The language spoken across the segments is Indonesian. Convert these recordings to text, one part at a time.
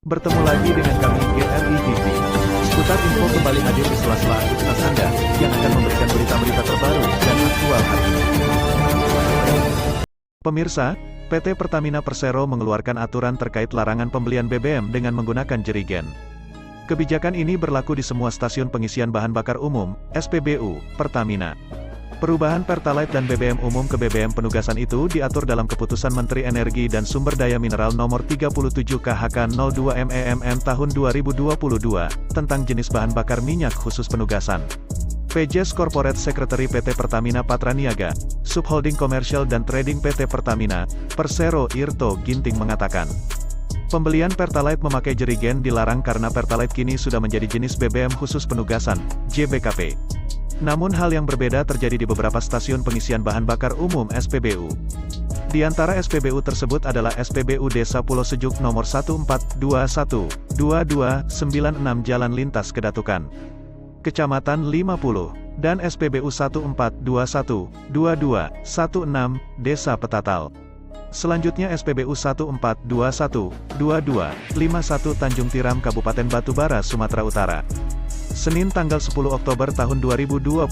Bertemu lagi dengan kami GRI TV. Seputar info kembali hadir di sela-sela aktivitas Anda, yang akan memberikan berita-berita terbaru dan aktual hari ini. Pemirsa, PT Pertamina Persero mengeluarkan aturan terkait larangan pembelian BBM dengan menggunakan jerigen. Kebijakan ini berlaku di semua stasiun pengisian bahan bakar umum, SPBU, Pertamina. Perubahan Pertalite dan BBM umum ke BBM penugasan itu diatur dalam Keputusan Menteri Energi dan Sumber Daya Mineral Nomor 37 KHK 02 MEMM Tahun 2022, tentang jenis bahan bakar minyak khusus penugasan. PJS Corporate Secretary PT Pertamina Patraniaga, Subholding Komersial dan Trading PT Pertamina, Persero Irto Ginting mengatakan, pembelian Pertalite memakai jerigen dilarang karena Pertalite kini sudah menjadi jenis BBM khusus penugasan, JBKP. Namun hal yang berbeda terjadi di beberapa stasiun pengisian bahan bakar umum SPBU. Di antara SPBU tersebut adalah SPBU Desa Pulau Sejuk nomor 1421-2296 Jalan Lintas Kedatukan, Kecamatan 50, dan SPBU 1421-2216 Desa Petatal. Selanjutnya SPBU 1421-2251 Tanjung Tiram Kabupaten Batubara Sumatera Utara. Senin tanggal 10 Oktober tahun 2022,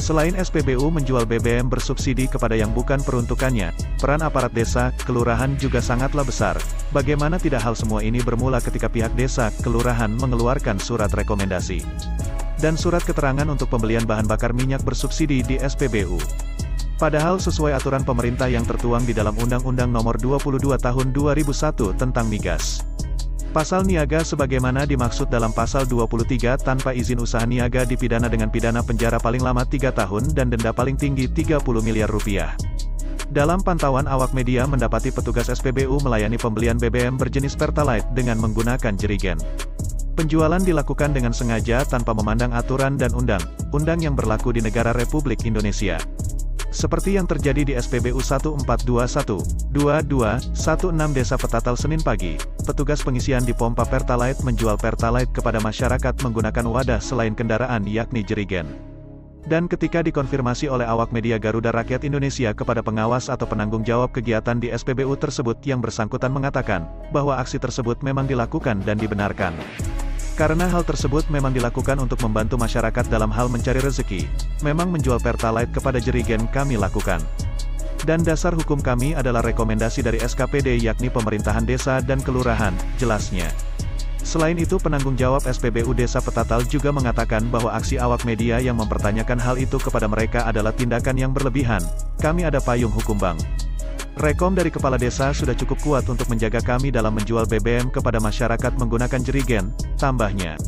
selain SPBU menjual BBM bersubsidi kepada yang bukan peruntukannya, peran aparat desa, kelurahan juga sangatlah besar. Bagaimana tidak hal semua ini bermula ketika pihak desa, kelurahan mengeluarkan surat rekomendasi dan surat keterangan untuk pembelian bahan bakar minyak bersubsidi di SPBU. Padahal sesuai aturan pemerintah yang tertuang di dalam Undang-Undang Nomor 22 Tahun 2001 tentang Migas. Pasal niaga sebagaimana dimaksud dalam Pasal 23 tanpa izin usaha niaga dipidana dengan pidana penjara paling lama 3 tahun dan denda paling tinggi 30 miliar rupiah. Dalam pantauan awak media mendapati petugas SPBU melayani pembelian BBM berjenis Pertalite dengan menggunakan jerigen. Penjualan dilakukan dengan sengaja tanpa memandang aturan dan undang-undang yang berlaku di negara Republik Indonesia. Seperti yang terjadi di SPBU 1421-2216 Desa Petatal Senin pagi, petugas pengisian di pompa Pertalite menjual Pertalite kepada masyarakat menggunakan wadah selain kendaraan yakni jerigen. Dan ketika dikonfirmasi oleh awak media Garuda Rakyat Indonesia kepada pengawas atau penanggung jawab kegiatan di SPBU tersebut yang bersangkutan mengatakan, bahwa aksi tersebut memang dilakukan dan dibenarkan. Karena hal tersebut memang dilakukan untuk membantu masyarakat dalam hal mencari rezeki, memang menjual Pertalite kepada jerigen kami lakukan. Dan dasar hukum kami adalah rekomendasi dari SKPD yakni pemerintahan desa dan kelurahan, jelasnya. Selain itu penanggung jawab SPBU Desa Petatal juga mengatakan bahwa aksi awak media yang mempertanyakan hal itu kepada mereka adalah tindakan yang berlebihan, kami ada payung hukum bang. Rekom dari kepala desa sudah cukup kuat untuk menjaga kami dalam menjual BBM kepada masyarakat menggunakan jerigen, tambahnya.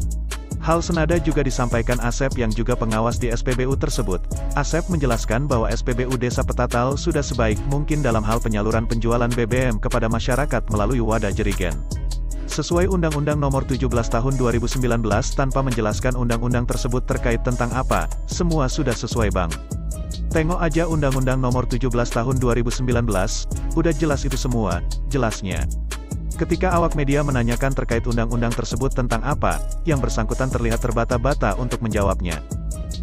Hal senada juga disampaikan Asep yang juga pengawas di SPBU tersebut. Asep menjelaskan bahwa SPBU Desa Petatal sudah sebaik mungkin dalam hal penyaluran penjualan BBM kepada masyarakat melalui wadah jerigen. Sesuai Undang-Undang Nomor 17 Tahun 2019 tanpa menjelaskan undang-undang tersebut terkait tentang apa, semua sudah sesuai bang. Tengok aja Undang-Undang Nomor 17 Tahun 2019, udah jelas itu semua, jelasnya. Ketika awak media menanyakan terkait undang-undang tersebut tentang apa, yang bersangkutan terlihat terbata-bata untuk menjawabnya.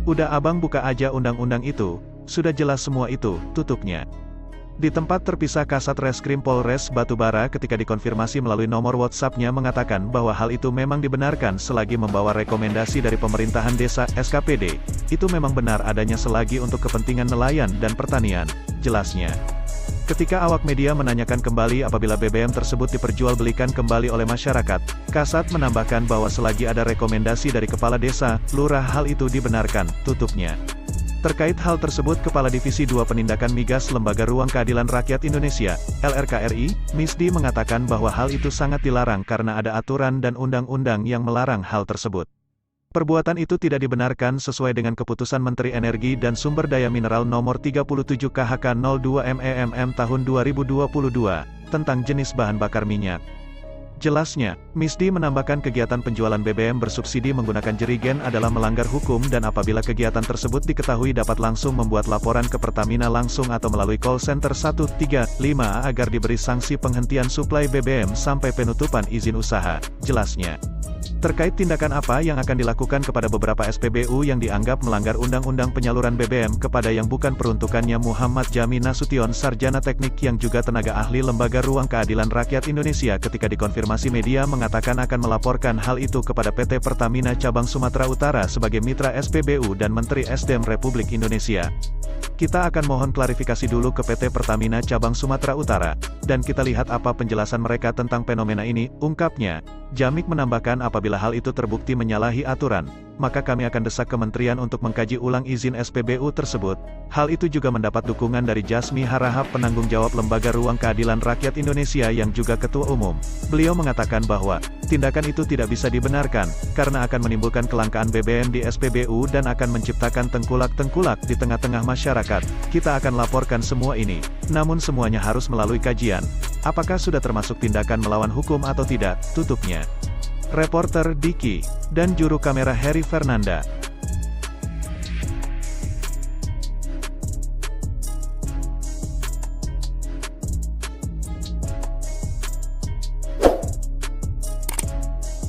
Udah abang buka aja undang-undang itu, sudah jelas semua itu, tutupnya. Di tempat terpisah Kasat Reskrim Polres Batubara ketika dikonfirmasi melalui nomor WhatsApp-nya mengatakan bahwa hal itu memang dibenarkan selagi membawa rekomendasi dari pemerintahan desa SKPD. Itu memang benar adanya selagi untuk kepentingan nelayan dan pertanian, jelasnya. Ketika awak media menanyakan kembali apabila BBM tersebut diperjualbelikan kembali oleh masyarakat, Kasat menambahkan bahwa selagi ada rekomendasi dari kepala desa, lurah hal itu dibenarkan, tutupnya. Terkait hal tersebut Kepala Divisi 2 Penindakan Migas Lembaga Ruang Keadilan Rakyat Indonesia, LRKRI, Misdi mengatakan bahwa hal itu sangat dilarang karena ada aturan dan undang-undang yang melarang hal tersebut. Perbuatan itu tidak dibenarkan sesuai dengan Keputusan Menteri Energi dan Sumber Daya Mineral Nomor 37 KHK 02 MEMM Tahun 2022, tentang jenis bahan bakar minyak. Jelasnya, Misdi menambahkan kegiatan penjualan BBM bersubsidi menggunakan jerigen adalah melanggar hukum dan apabila kegiatan tersebut diketahui dapat langsung membuat laporan ke Pertamina langsung atau melalui call center 135 agar diberi sanksi penghentian suplai BBM sampai penutupan izin usaha, jelasnya. Terkait tindakan apa yang akan dilakukan kepada beberapa SPBU yang dianggap melanggar Undang-Undang Penyaluran BBM kepada yang bukan peruntukannya, Muhammad Jami Nasution, sarjana teknik yang juga tenaga ahli Lembaga Ruang Keadilan Rakyat Indonesia, ketika dikonfirmasi media mengatakan akan melaporkan hal itu kepada PT Pertamina Cabang Sumatera Utara sebagai mitra SPBU dan Menteri SDM Republik Indonesia. Kita akan mohon klarifikasi dulu ke PT Pertamina Cabang Sumatera Utara, dan kita lihat apa penjelasan mereka tentang fenomena ini, ungkapnya. Jamik menambahkan apabila hal itu terbukti menyalahi aturan, maka kami akan desak kementerian untuk mengkaji ulang izin SPBU tersebut. Hal itu juga mendapat dukungan dari Jasmi Harahap, penanggung jawab Lembaga Ruang Keadilan Rakyat Indonesia yang juga Ketua Umum. Beliau mengatakan bahwa, tindakan itu tidak bisa dibenarkan, karena akan menimbulkan kelangkaan BBM di SPBU dan akan menciptakan tengkulak-tengkulak di tengah-tengah masyarakat. Kita akan laporkan semua ini, namun semuanya harus melalui kajian. Apakah sudah termasuk tindakan melawan hukum atau tidak, tutupnya. Reporter Diki, dan juru kamera Heri Fernanda.